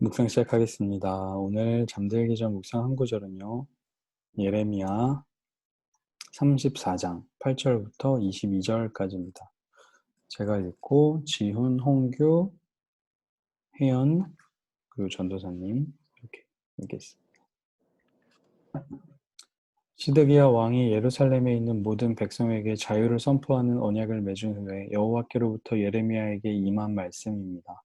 묵상 시작하겠습니다. 오늘 잠들기 전 묵상 한 구절은요. 예레미야 34장 8절부터 22절까지입니다. 제가 읽고 지훈, 홍규, 혜연, 그리고 전도사님 이렇게 읽겠습니다. 시드기야 왕이 예루살렘에 있는 모든 백성에게 자유를 선포하는 언약을 맺은 후에 여호와께로부터 예레미야에게 임한 말씀입니다.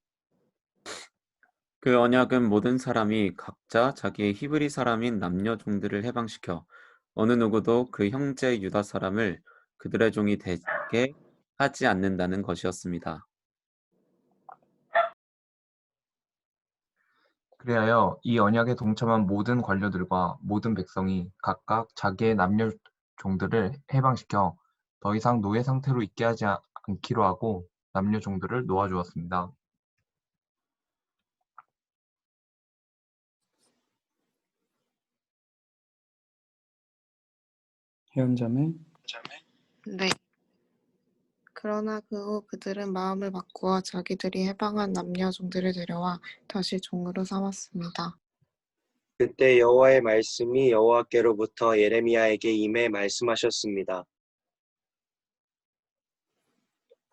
그 언약은 모든 사람이 각자 자기의 히브리 사람인 남녀 종들을 해방시켜 어느 누구도 그 형제 유다 사람을 그들의 종이 되게 하지 않는다는 것이었습니다. 그리하여 이 언약에 동참한 모든 관료들과 모든 백성이 각각 자기의 남녀 종들을 해방시켜 더 이상 노예 상태로 있게 하지 않기로 하고 남녀 종들을 놓아주었습니다. 혜연 자매. 네. 그러나 그 후 그들은 마음을 바꾸어 자기들이 해방한 남녀 종들을 데려와 다시 종으로 삼았습니다. 그때 여호와의 말씀이 여호와께로부터 예레미야에게 임해 말씀하셨습니다.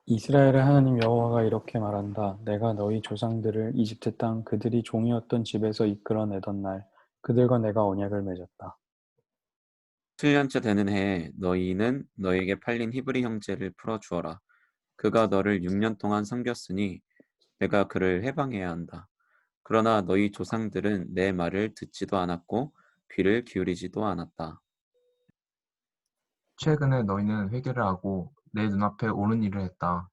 이스라엘의 하나님 여호와가 이렇게 말한다. 내가 너희 조상들을 이집트 땅 그들이 종이었던 집에서 이끌어내던 날 그들과 내가 언약을 맺었다. 7년째 되는 해에 너희는 너에게 팔린 히브리 형제를 풀어주어라. 그가 너를 6년 동안 섬겼으니 내가 그를 해방해야 한다. 그러나 너희 조상들은 내 말을 듣지도 않았고 귀를 기울이지도 않았다. 최근에 너희는 회개를 하고 내 눈앞에 옳은 일을 했다.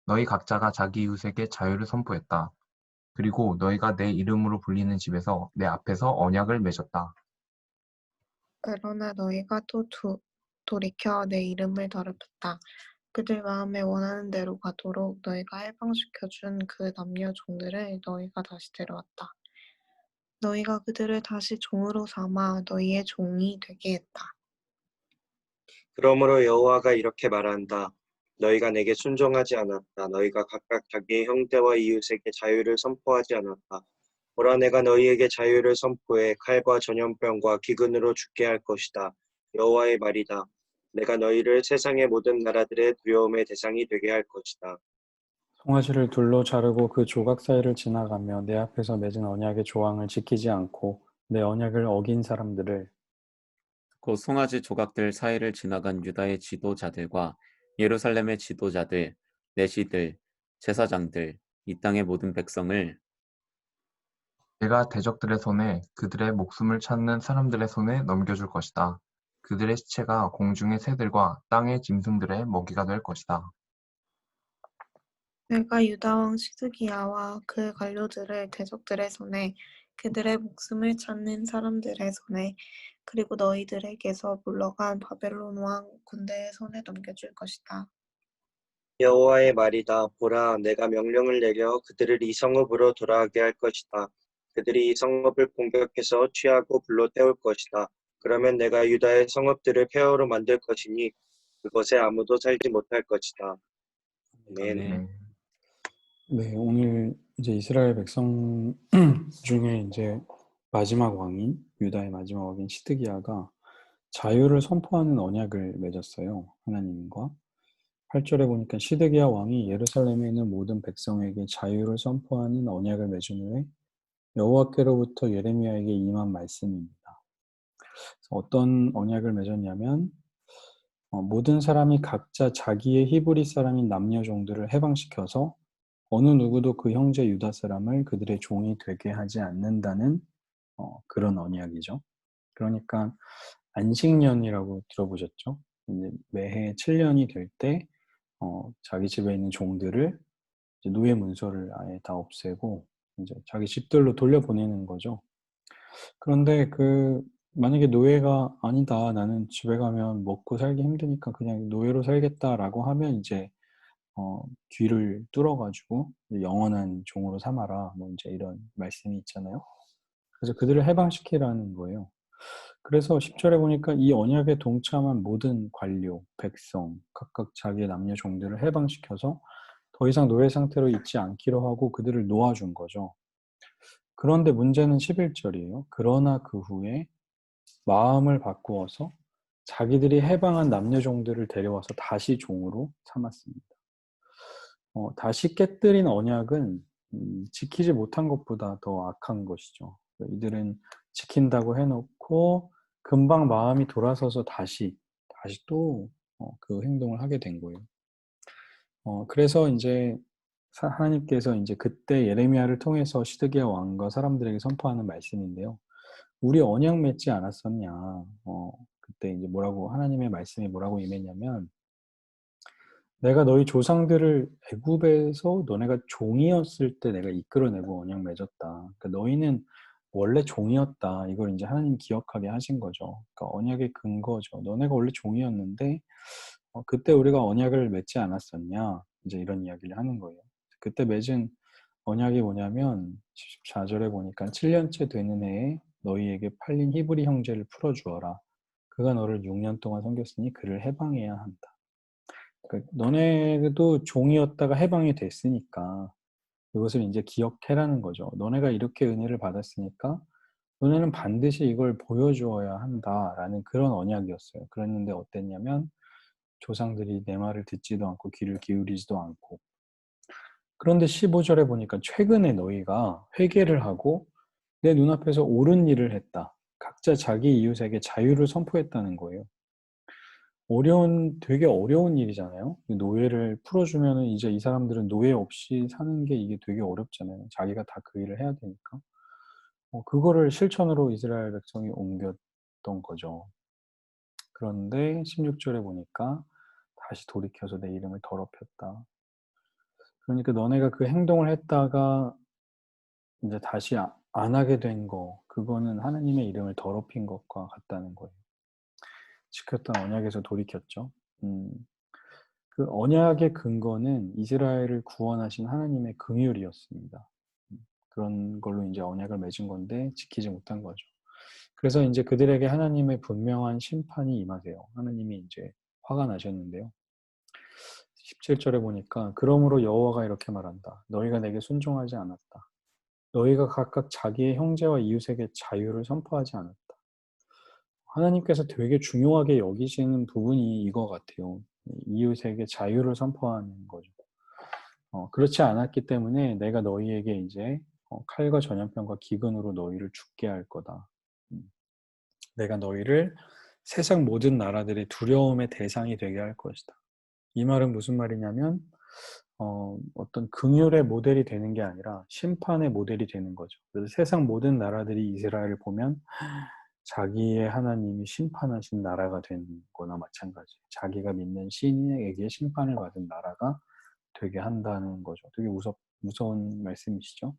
너희 각자가 자기 이웃에게 자유를 선포했다. 그리고 너희가 내 이름으로 불리는 집에서 내 앞에서 언약을 맺었다. 그러나 너희가 또 돌이켜 내 이름을 더럽혔다. 그들 마음에 원하는 대로 가도록 너희가 해방시켜준 그 남녀 종들을 너희가 다시 데려왔다. 너희가 그들을 다시 종으로 삼아 너희의 종이 되게 했다. 그러므로 여호와가 이렇게 말한다. 너희가 내게 순종하지 않았다. 너희가 각각 자기의 형제와 이웃에게 자유를 선포하지 않았다. 보라, 내가 너희에게 자유를 선포해 칼과 전염병과 기근으로 죽게 할 것이다. 여호와의 말이다. 내가 너희를 세상의 모든 나라들의 두려움의 대상이 되게 할 것이다. 송아지를 둘로 자르고 그 조각 사이를 지나가며 내 앞에서 맺은 언약의 조항을 지키지 않고 내 언약을 어긴 사람들을 곧 송아지 조각들 사이를 지나간 유다의 지도자들과 예루살렘의 지도자들, 내시들, 제사장들, 이 땅의 모든 백성을 내가 대적들의 손에 그들의 목숨을 찾는 사람들의 손에 넘겨줄 것이다. 그들의 시체가 공중의 새들과 땅의 짐승들의 먹이가 될 것이다. 내가 유다 왕 시드기야와 그 관료들을 대적들의 손에 그들의 목숨을 찾는 사람들의 손에 그리고 너희들에게서 물러간 바벨론 왕 군대의 손에 넘겨줄 것이다. 여호와의 말이다. 보라, 내가 명령을 내려 그들을 이 성읍으로 돌아가게 할 것이다. 그들이 이 성읍을 공격해서 취하고 불로 태울 것이다. 그러면 내가 유다의 성읍들을 폐허로 만들 것이니 그곳에 아무도 살지 못할 것이다. 아멘. 아멘. 네, 오늘 이제 이스라엘 백성 중에 이제 마지막 왕인 유다의 마지막 왕인 시드기야가 자유를 선포하는 언약을 맺었어요. 하나님과 8절에 보니까 시드기야 왕이 예루살렘에 있는 모든 백성에게 자유를 선포하는 언약을 맺은 후에 여호와께로부터 예레미야에게 임한 말씀입니다. 어떤 언약을 맺었냐면 모든 사람이 각자 자기의 히브리 사람인 남녀 종들을 해방시켜서 어느 누구도 그 형제 유다 사람을 그들의 종이 되게 하지 않는다는 그런 언약이죠. 그러니까 안식년이라고 들어보셨죠? 이제 매해 7년이 될 때 자기 집에 있는 종들을 이제 노예 문서를 아예 다 없애고 이제 자기 집들로 돌려보내는 거죠. 그런데 만약에 노예가 아니다, 나는 집에 가면 먹고 살기 힘드니까 그냥 노예로 살겠다라고 하면 이제 귀를 뚫어가지고 영원한 종으로 삼아라, 뭐 이제 이런 말씀이 있잖아요. 그래서 그들을 해방시키라는 거예요. 그래서 10절에 보니까 이 언약에 동참한 모든 관료, 백성, 각각 자기의 남녀 종들을 해방시켜서 더 이상 노예 상태로 있지 않기로 하고 그들을 놓아준 거죠. 그런데 문제는 11절이에요. 그러나 그 후에 마음을 바꾸어서 자기들이 해방한 남녀 종들을 데려와서 다시 종으로 삼았습니다. 다시 깨뜨린 언약은 지키지 못한 것보다 더 악한 것이죠. 이들은 지킨다고 해놓고 금방 마음이 돌아서서 다시 또 그 행동을 하게 된 거예요. 그래서 이제 하나님께서 이제 그때 예레미야를 통해서 시드기야 왕과 사람들에게 선포하는 말씀인데요. 우리 언약 맺지 않았었냐? 그때 이제 뭐라고 하나님의 말씀이 뭐라고 임했냐면, 내가 너희 조상들을 애굽에서 너네가 종이었을 때 내가 이끌어내고 언약 맺었다. 그러니까 너희는 원래 종이었다. 이걸 이제 하나님 기억하게 하신 거죠. 그러니까 언약의 근거죠. 너네가 원래 종이었는데 그때 우리가 언약을 맺지 않았었냐? 이제 이런 이야기를 하는 거예요. 그때 맺은 언약이 뭐냐면 14절에 보니까 7년째 되는 해에 너희에게 팔린 히브리 형제를 풀어주어라. 그가 너를 6년 동안 섬겼으니 그를 해방해야 한다. 그러니까 너네도 종이었다가 해방이 됐으니까 그것을 이제 기억해라는 거죠. 너네가 이렇게 은혜를 받았으니까 너네는 반드시 이걸 보여주어야 한다라는 그런 언약이었어요. 그랬는데 어땠냐면 조상들이 내 말을 듣지도 않고 귀를 기울이지도 않고, 그런데 15절에 보니까 최근에 너희가 회개를 하고 내 눈앞에서 옳은 일을 했다. 각자 자기 이웃에게 자유를 선포했다는 거예요. 되게 어려운 일이잖아요. 노예를 풀어주면은 이제 이 사람들은 노예 없이 사는 게 이게 되게 어렵잖아요. 자기가 다 그 일을 해야 되니까. 그거를 실천으로 이스라엘 백성이 옮겼던 거죠. 그런데 16절에 보니까 다시 돌이켜서 내 이름을 더럽혔다. 그러니까 너네가 그 행동을 했다가 이제 다시 안 하게 된 거, 그거는 하나님의 이름을 더럽힌 것과 같다는 거예요. 지켰던 언약에서 돌이켰죠. 그 언약의 근거는 이스라엘을 구원하신 하나님의 긍휼이었습니다. 그런 걸로 이제 언약을 맺은 건데 지키지 못한 거죠. 그래서 이제 그들에게 하나님의 분명한 심판이 임하세요. 하나님이 이제 화가 나셨는데요. 17절에 보니까 그러므로 여호와가 이렇게 말한다. 너희가 내게 순종하지 않았다. 너희가 각각 자기의 형제와 이웃에게 자유를 선포하지 않았다. 하나님께서 되게 중요하게 여기시는 부분이 이거 같아요. 이웃에게 자유를 선포하는 거죠. 그렇지 않았기 때문에 내가 너희에게 이제 칼과 전염병과 기근으로 너희를 죽게 할 거다. 내가 너희를 세상 모든 나라들의 두려움의 대상이 되게 할 것이다. 이 말은 무슨 말이냐면 어떤 긍휼의 모델이 되는 게 아니라 심판의 모델이 되는 거죠. 그래서 세상 모든 나라들이 이스라엘을 보면 자기의 하나님이 심판하신 나라가 된 거나 마찬가지예요. 자기가 믿는 신에게 심판을 받은 나라가 되게 한다는 거죠. 되게 무서운 말씀이시죠.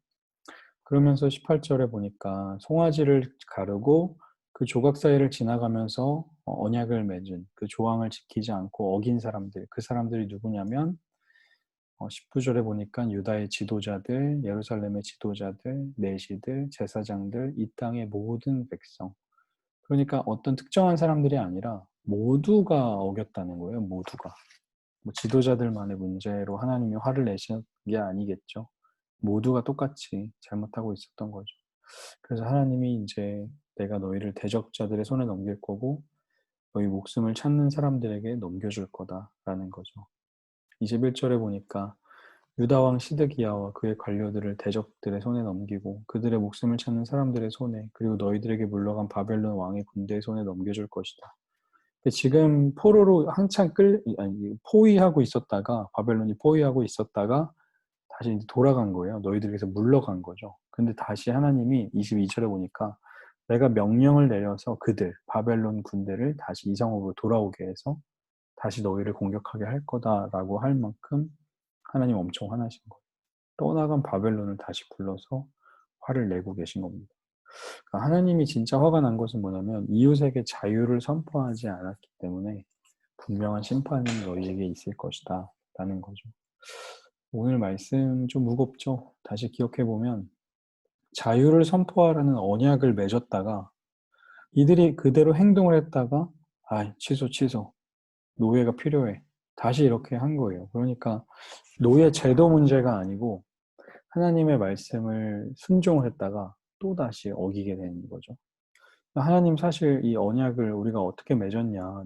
그러면서 18절에 보니까 송아지를 가르고 그 조각 사이를 지나가면서 언약을 맺은 그 조항을 지키지 않고 어긴 사람들, 그 사람들이 누구냐면 19절에 보니까 유다의 지도자들, 예루살렘의 지도자들, 내시들, 제사장들, 이 땅의 모든 백성. 그러니까 어떤 특정한 사람들이 아니라 모두가 어겼다는 거예요. 모두가. 뭐 지도자들만의 문제로 하나님이 화를 내신 게 아니겠죠. 모두가 똑같이 잘못하고 있었던 거죠. 그래서 하나님이 이제 내가 너희를 대적자들의 손에 넘길 거고 너희 목숨을 찾는 사람들에게 넘겨줄 거다라는 거죠. 21절에 보니까 유다왕 시드기야와 그의 관료들을 대적들의 손에 넘기고 그들의 목숨을 찾는 사람들의 손에, 그리고 너희들에게 물러간 바벨론 왕의 군대의 손에 넘겨줄 것이다. 지금 포로로 한창 포위하고 있었다가, 바벨론이 포위하고 있었다가 다시 이제 돌아간 거예요. 너희들에게서 물러간 거죠. 근데 다시 하나님이 22절에 보니까 내가 명령을 내려서 그들, 바벨론 군대를 다시 이성으로 돌아오게 해서 다시 너희를 공격하게 할 거다라고 할 만큼 하나님 엄청 화나신 거예요. 떠나간 바벨론을 다시 불러서 화를 내고 계신 겁니다. 그러니까 하나님이 진짜 화가 난 것은 뭐냐면 이웃에게 자유를 선포하지 않았기 때문에 분명한 심판이 너희에게 있을 것이다 라는 거죠. 오늘 말씀 좀 무겁죠? 다시 기억해보면 자유를 선포하라는 언약을 맺었다가 이들이 그대로 행동을 했다가 취소 노예가 필요해 다시 이렇게 한 거예요. 그러니까 노예 제도 문제가 아니고 하나님의 말씀을 순종을 했다가 또다시 어기게 되는 거죠. 하나님 사실 이 언약을 우리가 어떻게 맺었냐.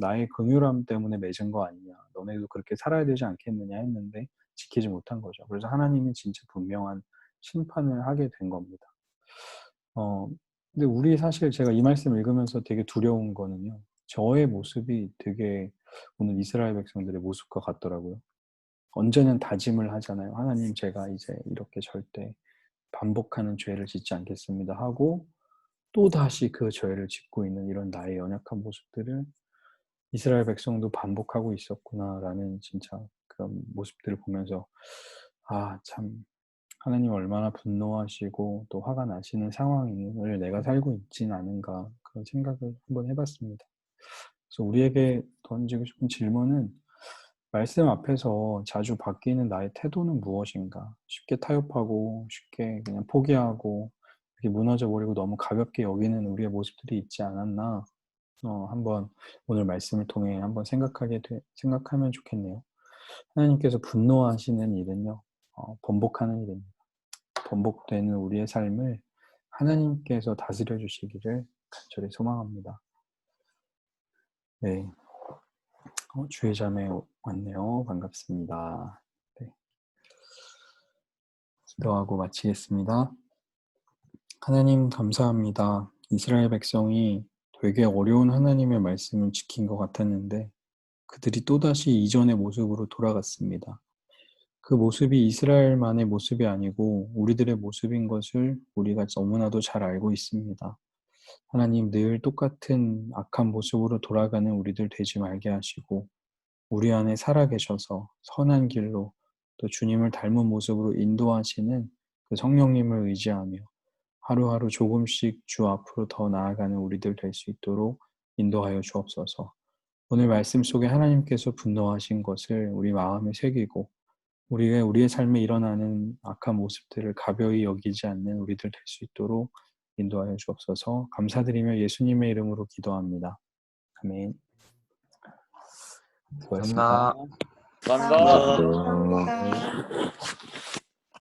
나의 긍휼함 때문에 맺은 거 아니냐. 너네도 그렇게 살아야 되지 않겠느냐 했는데 지키지 못한 거죠. 그래서 하나님이 진짜 분명한 심판을 하게 된 겁니다. 근데 우리 사실 제가 이 말씀 읽으면서 되게 두려운 거는요. 저의 모습이 되게 오늘 이스라엘 백성들의 모습과 같더라고요. 언제는 다짐을 하잖아요. 하나님 제가 이제 이렇게 절대 반복하는 죄를 짓지 않겠습니다 하고 또다시 그 죄를 짓고 있는 이런 나의 연약한 모습들을 이스라엘 백성도 반복하고 있었구나라는 진짜 그런 모습들을 보면서 참 하나님 얼마나 분노하시고 또 화가 나시는 상황을 내가 살고 있진 않은가 그런 생각을 한번 해봤습니다. 그래서 우리에게 던지고 싶은 질문은 말씀 앞에서 자주 바뀌는 나의 태도는 무엇인가? 쉽게 타협하고 쉽게 그냥 포기하고 이렇게 무너져 버리고 너무 가볍게 여기는 우리의 모습들이 있지 않았나? 한번 오늘 말씀을 통해 한번 생각하면 좋겠네요. 하나님께서 분노하시는 일은요, 번복하는 일입니다. 번복되는 우리의 삶을 하나님께서 다스려 주시기를 간절히 소망합니다. 네. 주의 자매 왔네요. 반갑습니다. 네. 기도하고 마치겠습니다. 하나님 감사합니다. 이스라엘 백성이 되게 어려운 하나님의 말씀을 지킨 것 같았는데 그들이 또다시 이전의 모습으로 돌아갔습니다. 그 모습이 이스라엘만의 모습이 아니고 우리들의 모습인 것을 우리가 너무나도 잘 알고 있습니다. 하나님 늘 똑같은 악한 모습으로 돌아가는 우리들 되지 말게 하시고 우리 안에 살아계셔서 선한 길로 또 주님을 닮은 모습으로 인도하시는 그 성령님을 의지하며 하루하루 조금씩 주 앞으로 더 나아가는 우리들 될 수 있도록 인도하여 주옵소서. 오늘 말씀 속에 하나님께서 분노하신 것을 우리 마음에 새기고 우리의 삶에 일어나는 악한 모습들을 가벼이 여기지 않는 우리들 될 수 있도록 인도하여 주옵소서. 감사드리며 예수님의 이름으로 기도합니다. 아멘. 수고하셨습니다. 감사합니다. 감사합니다. 감사합니다.